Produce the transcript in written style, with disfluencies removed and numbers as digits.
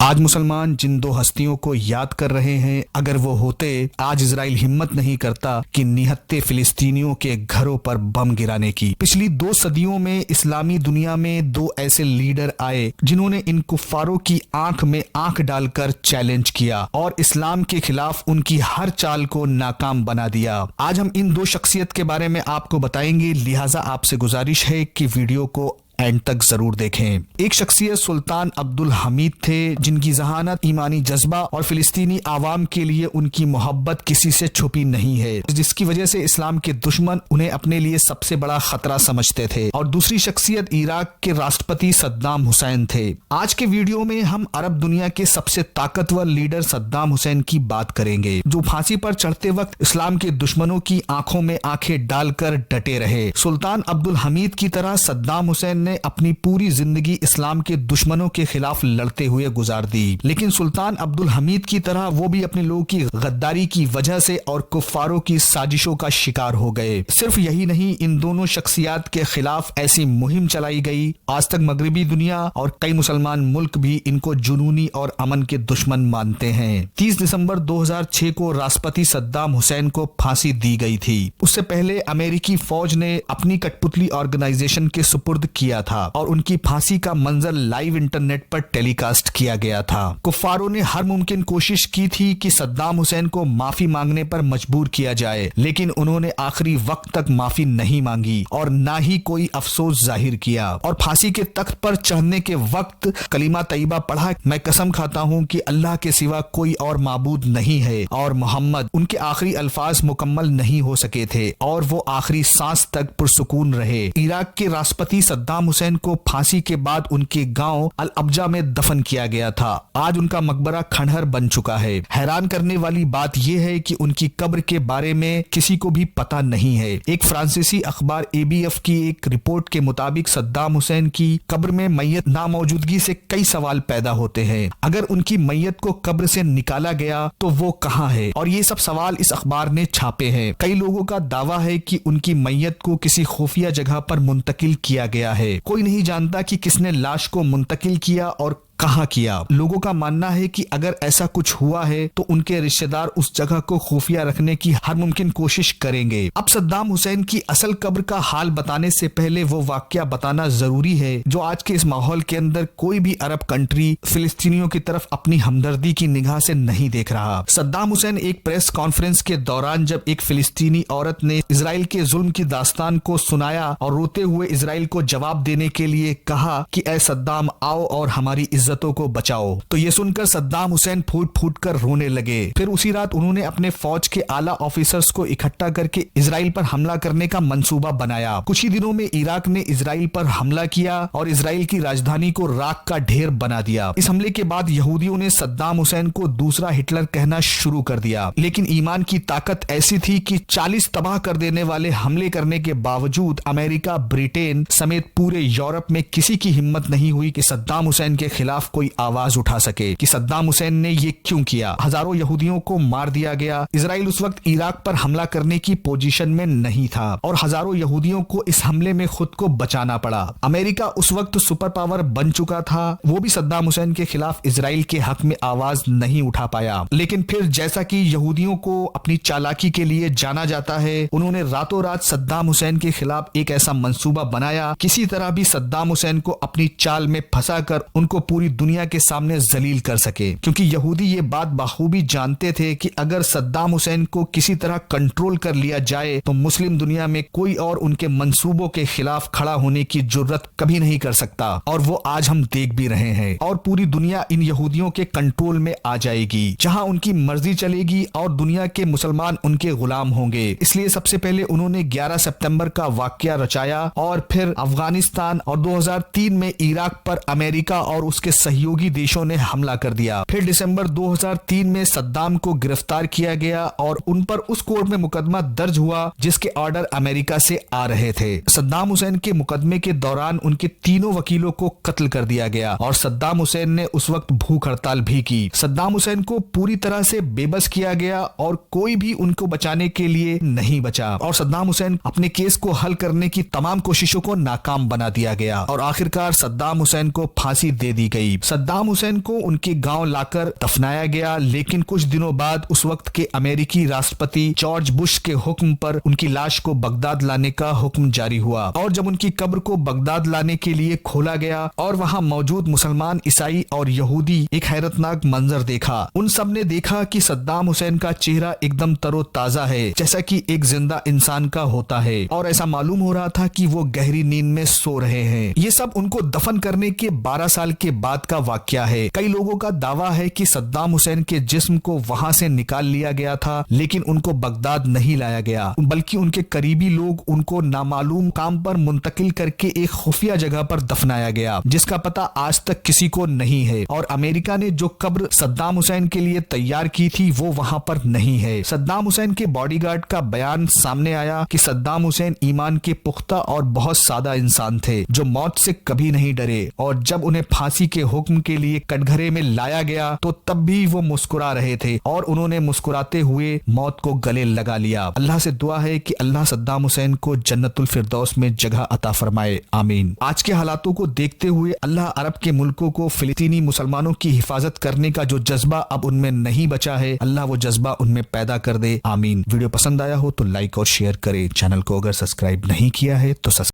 आज मुसलमान जिन दो हस्तियों को याद कर रहे हैं, अगर वो होते, आज इजराइल हिम्मत नहीं करता कि निहत्ते फिलिस्तीनियों के घरों पर बम गिराने की। पिछली 2 सदियों में इस्लामी दुनिया में 2 ऐसे लीडर आए जिन्होंने इन कुफ्फारों की आंख में आंख डालकर चैलेंज किया और इस्लाम के खिलाफ उनकी हर चाल को नाकाम बना दिया। आज हम इन 2 शख्सियत के बारे में आपको बताएंगे, लिहाजा आपसे गुजारिश है कि वीडियो को एंड तक जरूर देखें। एक शख्सियत सुल्तान अब्दुल हमीद थे, जिनकी जहानत, ईमानी जज्बा और फिलिस्तीनी आवाम के लिए उनकी मोहब्बत किसी से छुपी नहीं है, जिसकी वजह से इस्लाम के दुश्मन उन्हें अपने लिए सबसे बड़ा खतरा समझते थे। और दूसरी शख्सियत इराक के राष्ट्रपति सद्दाम हुसैन थे। आज के वीडियो में हम अरब दुनिया के सबसे ताकतवर लीडर सद्दाम हुसैन की बात करेंगे, जो फांसी पर चढ़ते वक्त इस्लाम के दुश्मनों की आंखों में आंखें डालकर डटे रहे। सुल्तान अब्दुल हमीद की तरह सद्दाम हुसैन ने अपनी पूरी जिंदगी इस्लाम के दुश्मनों के खिलाफ लड़ते हुए गुजार दी, लेकिन सुल्तान अब्दुल हमीद की तरह वो भी अपने लोगों की गद्दारी की वजह से और कुफ्फारों की साजिशों का शिकार हो गए। सिर्फ यही नहीं, इन दोनों शख्सियात के खिलाफ ऐसी मुहिम चलाई गई, आज तक मगरबी दुनिया और कई मुसलमान मुल्क भी इनको जुनूनी और अमन के दुश्मन मानते हैं। 30 दिसंबर 2006 को राष्ट्रपति सद्दाम हुसैन को फांसी दी गई थी। उससे पहले अमेरिकी फौज ने अपनी कठपुतली ऑर्गेनाइजेशन के सुपुर्द किया था और उनकी फांसी का मंजर लाइव इंटरनेट पर टेलीकास्ट किया गया था। कुफ्फारों ने हर मुमकिन कोशिश की थी कि सद्दाम हुसैन को माफी मांगने पर मजबूर किया जाए, लेकिन उन्होंने आखिरी वक्त तक माफी नहीं मांगी और ना ही कोई अफसोस जाहिर किया। और फांसी के तख्त पर चढ़ने के वक्त कलीमा तैयबा पढ़ा, मैं कसम खाता हूँ कि अल्लाह के सिवा कोई और माबूद नहीं है और मोहम्मद। उनके आखिरी अल्फाज मुकम्मल नहीं हो सके थे और वो आखिरी सांस तक पुरसुकून रहे। इराक के राष्ट्रपति सद्दाम हुसैन को फांसी के बाद उनके गांव अल अब्जा में दफन किया गया था। आज उनका मकबरा खंडहर बन चुका है। हैरान करने वाली बात यह है कि उनकी कब्र के बारे में किसी को भी पता नहीं है। एक फ्रांसीसी अखबार ABF की एक रिपोर्ट के मुताबिक सद्दाम हुसैन की कब्र में मैयत नामौजूदगी से कई सवाल पैदा होते हैं। अगर उनकी मैयत को कब्र से निकाला गया तो वो कहाँ है? और ये सब सवाल इस अखबार ने छापे हैं। कई लोगों का दावा है कि उनकी मैयत को किसी खुफिया जगह पर मुंतकिल किया गया है। कोई नहीं जानता कि किसने लाश को मुंतकिल किया और कहाँ किया। लोगों का मानना है कि अगर ऐसा कुछ हुआ है तो उनके रिश्तेदार उस जगह को खुफिया रखने की हर मुमकिन कोशिश करेंगे। अब सद्दाम हुसैन की असल कब्र का हाल बताने से पहले वो वाकया बताना जरूरी है जो आज के इस माहौल के अंदर कोई भी अरब कंट्री फिलिस्तीनियों की तरफ अपनी हमदर्दी की निगाह से नहीं देख रहा। सद्दाम हुसैन एक प्रेस कॉन्फ्रेंस के दौरान जब एक फिलिस्तीनी औरत ने इजराइल के जुल्म की दास्तान को सुनाया और रोते हुए इजराइल को जवाब देने के लिए कहा कि ऐ सद्दाम, आओ और हमारी इज्जतों को बचाओ, तो ये सुनकर सद्दाम हुसैन फूट फूट कर रोने लगे। फिर उसी रात उन्होंने अपने फौज के आला ऑफिसर्स को इकट्ठा करके इजराइल पर हमला करने का मंसूबा बनाया। कुछ ही दिनों में इराक ने इजराइल पर हमला किया और इजराइल की राजधानी को राख का ढेर बना दिया। इस हमले के बाद यहूदियों ने सद्दाम हुसैन को दूसरा हिटलर कहना शुरू कर दिया, लेकिन ईमान की ताकत ऐसी थी कि 40 तबाह कर देने वाले हमले करने के बावजूद अमेरिका, ब्रिटेन समेत पूरे यूरोप में किसी की हिम्मत नहीं हुई कि सद्दाम हुसैन के खिलाफ कोई आवाज उठा सके कि सद्दाम हुसैन ने ये क्यों किया। हजारों यहूदियों को मार दिया गया। इजराइल उस वक्त इराक पर हमला करने की पोजीशन में नहीं था और हजारों यहूदियों को इस हमले में खुद को बचाना पड़ा। अमेरिका उस वक्त सुपर पावर बन चुका था, वो भी सद्दाम हुसैन के खिलाफ इजराइल के हक में आवाज नहीं उठा पाया। लेकिन फिर जैसा कि यहूदियों को अपनी चालाकी के लिए जाना जाता है, उन्होंने रातों रात सद्दाम हुसैन के खिलाफ एक ऐसा मंसूबा बनाया, किसी तरह भी सद्दाम हुसैन को अपनी चाल में फंसाकर उनको पूरी दुनिया के सामने जलील कर सके। क्योंकि यहूदी ये बात बखूबी जानते थे कि अगर सद्दाम हुसैन को किसी तरह कंट्रोल कर लिया जाए तो मुस्लिम दुनिया में कोई और उनके मंसूबों के खिलाफ खड़ा होने की जुर्रत कभी नहीं कर सकता। और वो आज हम देख भी रहे हैं। और पूरी दुनिया इन यहूदियों के कंट्रोल में आ जाएगी, जहां उनकी मर्जी चलेगी और दुनिया के मुसलमान उनके गुलाम होंगे। इसलिए सबसे पहले उन्होंने 11 सितंबर का वाकया रचाया और फिर अफगानिस्तान और 2003 में इराक पर अमेरिका और उसके सहयोगी देशों ने हमला कर दिया। फिर दिसंबर 2003 में सद्दाम को गिरफ्तार किया गया और उन पर उस कोर्ट में मुकदमा दर्ज हुआ जिसके ऑर्डर अमेरिका से आ रहे थे। सद्दाम हुसैन के मुकदमे के दौरान उनके तीनों वकीलों को कत्ल कर दिया गया और सद्दाम हुसैन ने उस वक्त भूख हड़ताल भी की। सद्दाम हुसैन को पूरी तरह से बेबस किया गया और कोई भी उनको बचाने के लिए नहीं बचा और सद्दाम हुसैन अपने केस को हल करने की तमाम कोशिशों को नाकाम बना दिया गया और आखिरकार सद्दाम हुसैन को फांसी दे दी गई। गई। सद्दाम हुसैन को उनके गांव लाकर दफनाया गया, लेकिन कुछ दिनों बाद उस वक्त के अमेरिकी राष्ट्रपति जॉर्ज बुश के हुक्म पर उनकी लाश को बगदाद लाने का हुक्म जारी हुआ और जब उनकी कब्र को बगदाद लाने के लिए खोला गया और वहां मौजूद मुसलमान, ईसाई और यहूदी एक हैरतनाक मंजर देखा। उन सब ने देखा कि सद्दाम हुसैन का चेहरा एकदम तरोताजा है, जैसा कि एक जिंदा इंसान का होता है, और ऐसा मालूम हो रहा था कि वो गहरी नींद में सो रहे हैं। ये सब उनको दफन करने के 12 साल के बाद का वाकया है। कई लोगों का दावा है कि सद्दाम हुसैन के जिस्म को वहां से निकाल लिया गया था, लेकिन उनको बगदाद नहीं लाया गया, बल्कि उनके करीबी लोग उनको नामालूम काम पर मुंतकिल करके एक खुफिया जगह पर दफनाया गया, जिसका पता आज तक किसी को नहीं है। और अमेरिका ने जो कब्र सद्दाम हुसैन के लिए तैयार की थी वो वहां पर नहीं है। सद्दाम हुसैन के बॉडीगार्ड का बयान सामने आया कि सद्दाम हुसैन ईमान के पुख्ता और बहुत सादा इंसान थे जो मौत से कभी नहीं डरे, और जब उन्हें फांसी के हुक्म के लिए कटघरे में लाया गया तो तब भी वो मुस्कुरा रहे थे और उन्होंने मुस्कुराते हुए मौत को गले लगा लिया। अल्लाह से दुआ है कि अल्लाह सद्दाम हुसैन को जन्नतुल फिरदौस में जगह अता फरमाए, आमीन। आज के हालातों को देखते हुए अल्लाह अरब के मुल्कों को फिलिस्तीनी मुसलमानों की हिफाजत करने का जो जज्बा अब उनमें नहीं बचा है, अल्लाह वो जज्बा उनमें पैदा कर दे, आमीन। वीडियो पसंद आया हो तो लाइक और शेयर करें। चैनल को अगर सब्सक्राइब नहीं किया है तो सब्सक्राइब